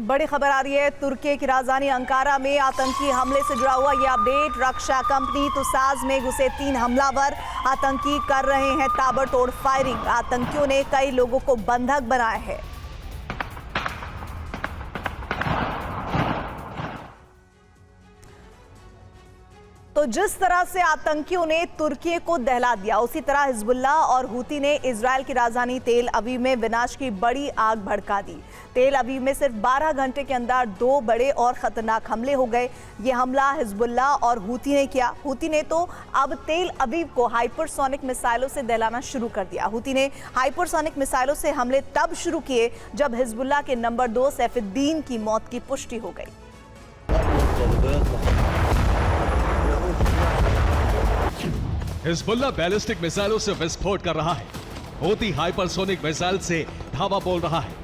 बड़ी खबर आ रही है तुर्की की राजधानी अंकारा में आतंकी हमले से जुड़ा हुआ ये अपडेट। रक्षा कंपनी तुसाज में घुसे 3 हमलावर आतंकी कर रहे हैं ताबड़तोड़ फायरिंग। आतंकियों ने कई लोगों को बंधक बनाया है। तो जिस तरह से आतंकियों ने तुर्की को दहला दिया, उसी तरह हिजबुल्लाह और हूती ने इजराइल की राजधानी तेल अवीव में विनाश की बड़ी आग भड़का दी। तेल अवीव में सिर्फ 12 घंटे के अंदर 2 बड़े और खतरनाक हमले हो गए। ये हमला हिजबुल्लाह और हूती ने किया। हूती ने तो अब तेल अवीव को हाइपरसोनिक मिसाइलों से दहलाना शुरू कर दिया। हूती ने हाइपरसोनिक मिसाइलों से हमले तब शुरू किए जब हिजबुल्लाह के नंबर 2 सैफुद्दीन की मौत की पुष्टि हो गई। हिजबुल्लाह बैलिस्टिक मिसाइलों से विस्फोट कर रहा है। हूती हाइपरसोनिक मिसाइल से धावा बोल रहा है।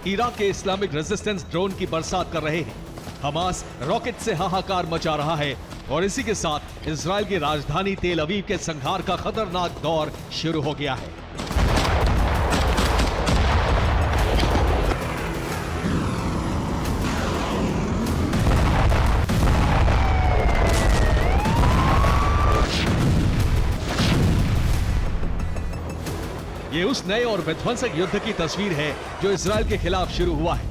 इराक के इस्लामिक रेजिस्टेंस ड्रोन की बरसात कर रहे हैं। हमास रॉकेट से हाहाकार मचा रहा है और इसी के साथ इजराइल की राजधानी तेल अवीव के संहार का खतरनाक दौर शुरू हो गया है। ये उस नए और विध्वंसक युद्ध की तस्वीर है जो इजराइल के खिलाफ शुरू हुआ है।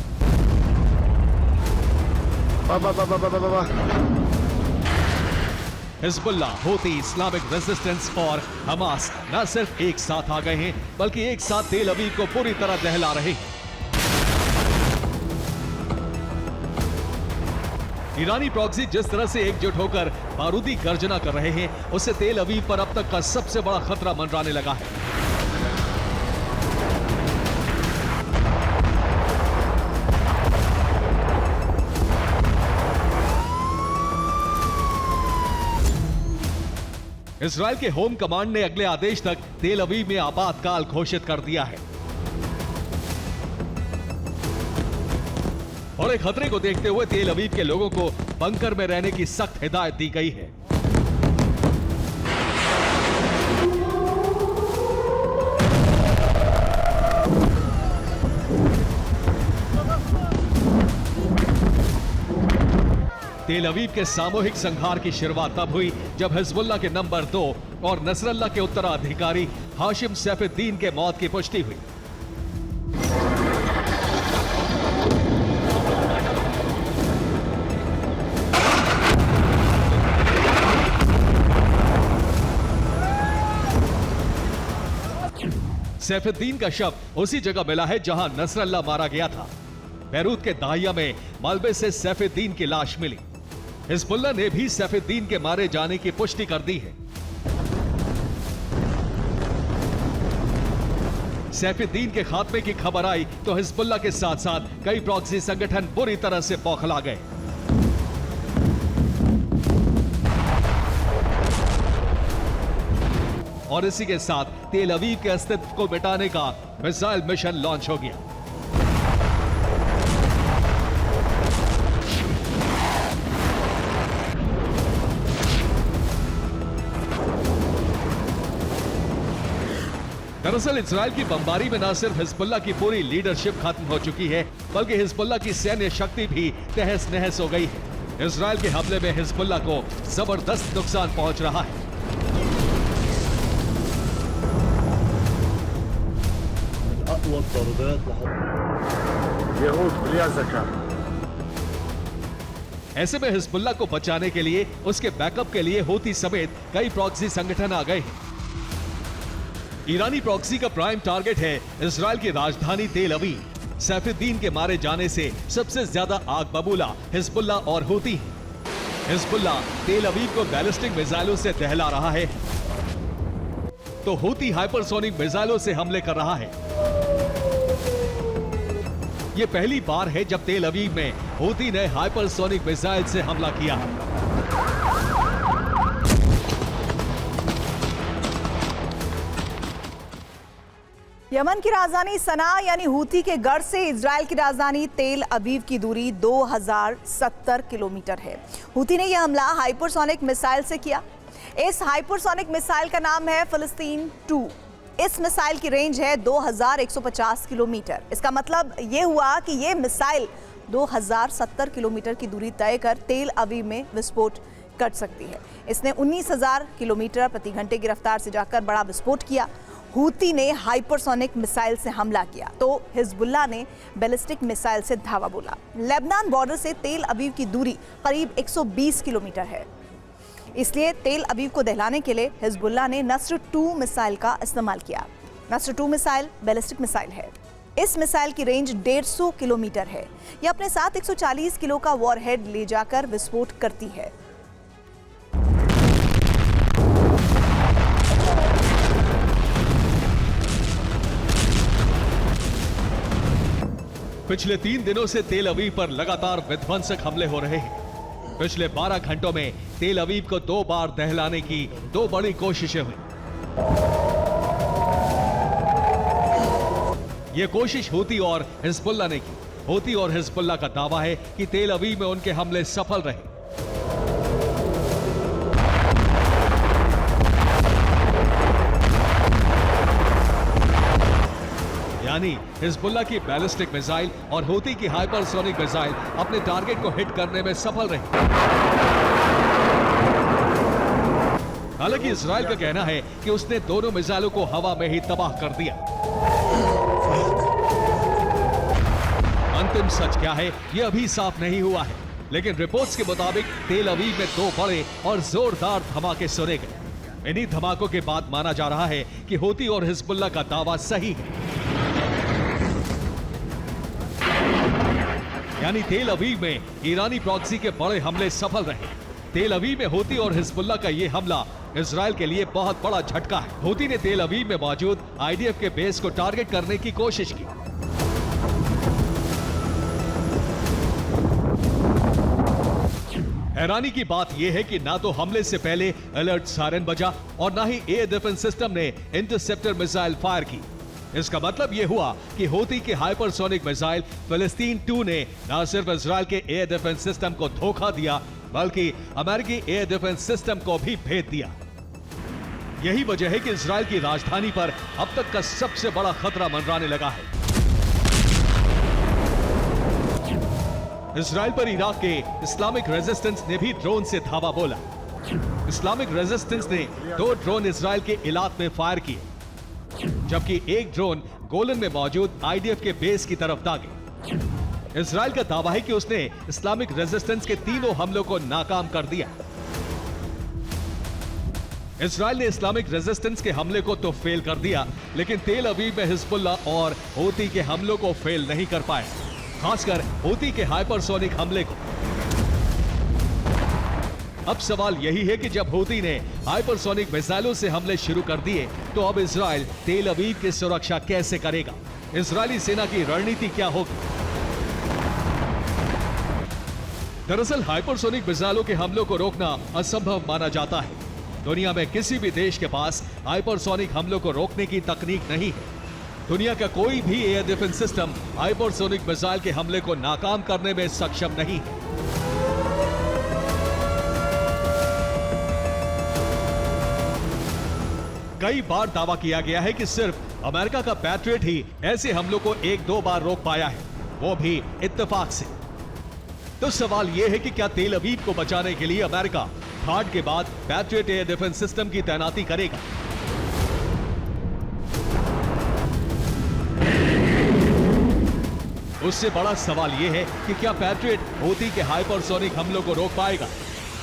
हिजबुल्लाह, हूती, इस्लामिक रेजिस्टेंस और हमास न सिर्फ एक साथ आ गए हैं बल्कि एक साथ तेल अवीव को पूरी तरह दहला रहे हैं। ईरानी प्रॉक्सी जिस तरह से एकजुट होकर बारूदी गर्जना कर रहे हैं, उससे तेल अवीव पर अब तक का सबसे बड़ा खतरा मंडराने लगा है। इजराइल के होम कमांड ने अगले आदेश तक तेल अवीव में आपातकाल घोषित कर दिया है और एक खतरे को देखते हुए तेल अवीव के लोगों को बंकर में रहने की सख्त हिदायत दी गई है। तेल अवीव के सामूहिक संहार की शुरुआत तब हुई जब हिजबुल्लाह के नंबर 2 और नसरल्लाह के उत्तराधिकारी हाशिम सैफुद्दीन के मौत की पुष्टि हुई। सैफुद्दीन का शव उसी जगह मिला है जहां नसरल्लाह मारा गया था। बैरूत के दाहिया में मलबे से सैफुद्दीन की लाश मिली। हिजबुल्लाह ने भी सैफुद्दीन के मारे जाने की पुष्टि कर दी है। सैफुद्दीन के खात्मे की खबर आई तो हिजबुल्लाह के साथ साथ कई प्रॉक्सी संगठन बुरी तरह से बौखला गए। और इसी के साथ तेल अवीव के अस्तित्व को मिटाने का मिसाइल मिशन लॉन्च हो गया। दरअसल इजराइल की बमबारी में न सिर्फ हिजबुल्लाह की पूरी लीडरशिप खत्म हो चुकी है बल्कि हिजबुल्लाह की सैन्य शक्ति भी तहस नहस हो गई है। इजराइल के हमले में हिजबुल्लाह को जबरदस्त नुकसान पहुंच रहा है। ऐसे में हिजबुल्लाह को बचाने के लिए, उसके बैकअप के लिए हूती समेत कई प्रॉक्सी संगठन आ गए हैं। ईरानी प्रॉक्सी का प्राइम टारगेट है इजराइल की राजधानी तेल अवीव। सैफुद्दीन के मारे जाने से सबसे ज्यादा आग बबूला हिजबुल्लाह और हूती है। हिजबुल्लाह तेल अवीव को बैलिस्टिक मिसाइलों से दहला रहा है तो हूती हाइपरसोनिक मिसाइलों से हमले कर रहा है। यह पहली बार है जब तेल अवीव में हूती ने हाइपरसोनिक मिसाइल से हमला किया। यमन की राजधानी सना यानी हूती के गढ़ से इजराइल की राजधानी तेल अवीव की दूरी 2070 किलोमीटर है। हूती ने यह हमला हाइपरसोनिक मिसाइल से किया। इस हाइपरसोनिक मिसाइल का नाम है फिलिस्तीन 2। इस मिसाइल की रेंज है 2150 किलोमीटर। इसका मतलब ये हुआ कि ये मिसाइल 2070 किलोमीटर की दूरी तय कर तेल अवीव में विस्फोट कर सकती है। इसने 19,000 किलोमीटर प्रति घंटे की रफ्तार से जाकर बड़ा विस्फोट किया। हूती ने हाइपरसोनिक मिसाइल से हमला किया तो हिजबुल्लाह ने बैलिस्टिक मिसाइल से धावा बोला। लेबनान बॉर्डर से तेल अवीव की दूरी करीब 120 किलोमीटर है, इसलिए तेल अवीव को दहलाने के लिए हिजबुल्लाह ने नस्र 2 मिसाइल का इस्तेमाल किया। नस्र 2 मिसाइल बैलिस्टिक मिसाइल है। इस मिसाइल की रेंज 150 किलोमीटर है। यह अपने साथ 140 किलो का वॉरहेड ले जाकर विस्फोट करती है। पिछले 3 दिनों से तेल अवीव पर लगातार विध्वंसक हमले हो रहे हैं। पिछले 12 घंटों में तेल अवीव को 2 बार दहलाने की 2 बड़ी कोशिशें हुई। यह कोशिश हूती और हिजबुल्लाह ने की। हूती और हिजबुल्लाह का दावा है कि तेल अवीव में उनके हमले सफल रहे। यानी हिजबुल्लाह की बैलिस्टिक मिसाइल और हूती की हाइपरसोनिक मिसाइल अपने टारगेट को हिट करने में सफल रही। हालांकि इजराइल का कहना है कि उसने दोनों मिसाइलों को हवा में ही तबाह कर दिया। अंतिम सच क्या है यह अभी साफ नहीं हुआ है, लेकिन रिपोर्ट्स के मुताबिक तेल अवीव में 2 बड़े और जोरदार धमाके सुने गए। इन्हीं धमाकों के बाद माना जा रहा है कि हूती और हिजबुल्लाह का दावा सही है। यानी तेल अवीव में ईरानी प्रॉक्सी के बड़े हमले सफल रहे। तेल अवीव में हूती और हिजबुल्लाह का यह हमला इजराइल के लिए बहुत बड़ा झटका है। हूती ने तेल अवीव में मौजूद आईडीएफ के बेस को टारगेट करने की कोशिश की। हैरानी की बात यह है कि ना तो हमले से पहले अलर्ट सायरन बजा और ना ही एयर डिफेंस सिस्टम ने इंटरसेप्टर मिसाइल फायर की। इसका मतलब यह हुआ कि हूती के हाइपरसोनिक मिसाइल फिलिस्तीन 2 ने न सिर्फ इजराइल के एयर डिफेंस सिस्टम को धोखा दिया, बल्कि अमेरिकी एयर डिफेंस सिस्टम को भी भेद दिया। यही वजह है कि इजराइल की राजधानी पर अब तक का सबसे बड़ा खतरा मंडराने लगा है। इजराइल पर इराक के इस्लामिक रेजिस्टेंस ने भी ड्रोन से धावा बोला। इस्लामिक रेजिस्टेंस ने 2 ड्रोन इजराइल के इलाक में फायर किए, जबकि एक ड्रोन गोलन में मौजूद आईडीएफ के बेस की तरफ दागे। इजराइल का दावा है कि उसने इस्लामिक रेजिस्टेंस के 3 हमलों को नाकाम कर दिया। इजराइल ने इस्लामिक रेजिस्टेंस के हमले को तो फेल कर दिया, लेकिन तेल अवीव में हिजबुल्लाह और हूती के हमलों को फेल नहीं कर पाए, खासकर हूती के हाइपरसोनिक हमले को। अब सवाल यही है कि जब हूती ने हाइपरसोनिक मिसाइलों से हमले शुरू कर दिए, तो अब इजराइल तेल अवीव की सुरक्षा कैसे करेगा? इजरायली सेना की रणनीति क्या होगी? दरअसल हाइपरसोनिक मिसाइलों के हमलों को रोकना असंभव माना जाता है। दुनिया में किसी भी देश के पास हाइपरसोनिक हमलों को रोकने की तकनीक नहीं है। दुनिया का कोई भी air defence system hypersonic missile के हमले को नाकाम करने में सक्षम नहीं है। कई बार दावा किया गया है कि सिर्फ अमेरिका का पैट्रियट ही ऐसे हमलों को 1-2 बार रोक पाया है, वो भी इत्तेफाक से। तो सवाल यह है कि क्या तेल अवीव को बचाने के लिए अमेरिका थाड के बाद पैट्रियट एयर डिफेंस सिस्टम की तैनाती करेगा? उससे बड़ा सवाल यह है कि क्या पैट्रियट हूती के हाइपरसोनिक हमलों को रोक पाएगा?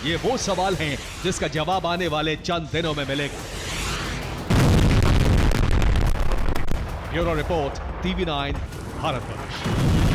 ये वो सवाल हैं जिसका जवाब आने वाले चंद दिनों में मिलेगा। Bureau report, TV9, Bharatvarsh.